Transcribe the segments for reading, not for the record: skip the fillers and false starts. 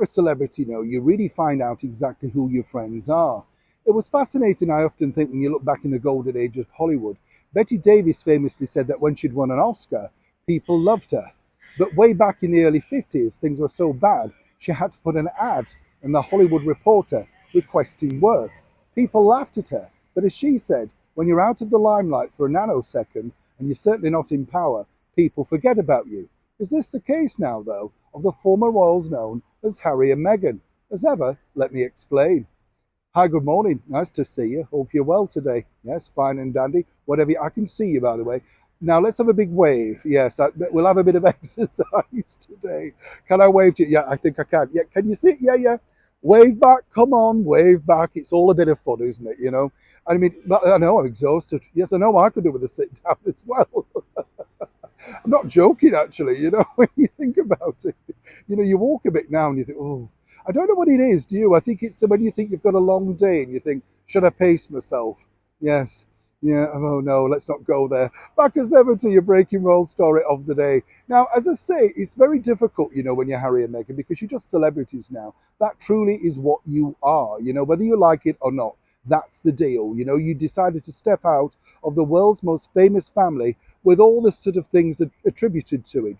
a celebrity, you really find out exactly who your friends are. It was fascinating, I often think, when you look back in the golden age of Hollywood. Betty Davis famously said that when she'd won an Oscar, people loved her. But way back in the early 50s, things were so bad, she had to put an ad in the Hollywood Reporter requesting work. People laughed at her, but as she said, when you're out of the limelight for a nanosecond and you're certainly not in power, people forget about you. Is this the case now, though, of the former royals known as Harry and Meghan? As ever, let me explain. Hi, good morning. Nice to see you. Hope you're well today. Yes, fine and dandy. Whatever. I can see you, by the way. Now let's have a big wave. Yes, we'll have a bit of exercise today. Can I wave to you? Yeah, I think I can. Yeah, can you see it? Yeah, yeah. Wave back. Come on, wave back. It's all a bit of fun, isn't it? I mean, I know I'm exhausted. Yes, I know I could do with a sit down as well. I'm not joking, actually, when you think about it. You walk a bit now and you think, oh, I don't know what it is, do you? I think it's when you think you've got a long day and you think, should I pace myself? Yes. Yeah, oh no, let's not go there. Back as ever to your breaking roll story of the day. Now, as I say, it's very difficult, when you're Harry and Meghan because you're just celebrities now. That truly is what you are, whether you like it or not. That's the deal. You decided to step out of the world's most famous family with all the sort of things attributed to it,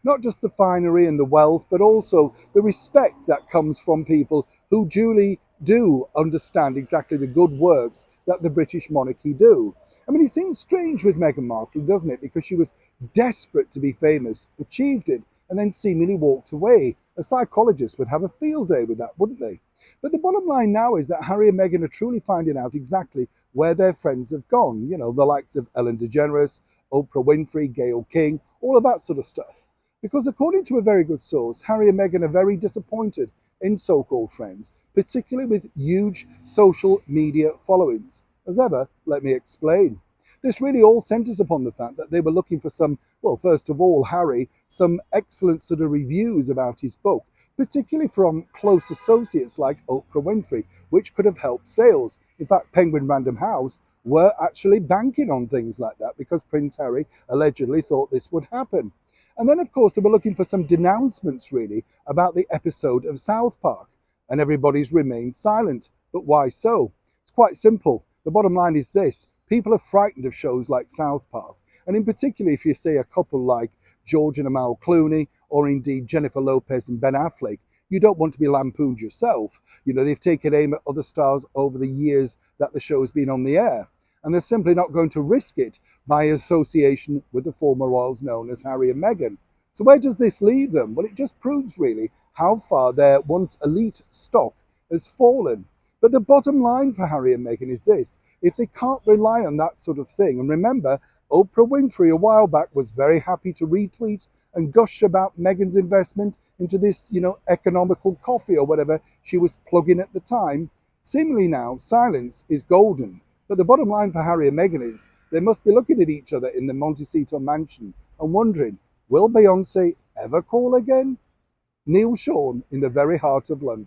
not just the finery and the wealth, but also the respect that comes from people who duly do understand exactly the good works that the British monarchy do. I mean, it seems strange with Meghan Markle, doesn't it? Because she was desperate to be famous, achieved it, and then seemingly walked away. A psychologist would have a field day with that, wouldn't they? But the bottom line now is that Harry and Meghan are truly finding out exactly where their friends have gone. The likes of Ellen DeGeneres, Oprah Winfrey, Gayle King, all of that sort of stuff. Because according to a very good source, Harry and Meghan are very disappointed in so-called friends, particularly with huge social media followings. As ever, let me explain. This really all centres upon the fact that they were looking for some, well, first of all, Harry, some excellent sort of reviews about his book, particularly from close associates like Oprah Winfrey, which could have helped sales. In fact, Penguin Random House were actually banking on things like that because Prince Harry allegedly thought this would happen. And then, of course, they were looking for some denouncements, really, about the episode of South Park. And everybody's remained silent. But why so? It's quite simple. The bottom line is this. People are frightened of shows like South Park. And in particular, if you say a couple like George and Amal Clooney, or indeed Jennifer Lopez and Ben Affleck, you don't want to be lampooned yourself. They've taken aim at other stars over the years that the show has been on the air. And they're simply not going to risk it by association with the former royals known as Harry and Meghan. So where does this leave them? Well, it just proves really how far their once elite stock has fallen. But the bottom line for Harry and Meghan is this. If they can't rely on that sort of thing, and remember, Oprah Winfrey a while back was very happy to retweet and gush about Meghan's investment into this, economical coffee or whatever she was plugging at the time. Seemingly now, silence is golden. But the bottom line for Harry and Meghan is they must be looking at each other in the Montecito mansion and wondering, will Beyonce ever call again? Neil Sean in the very heart of London.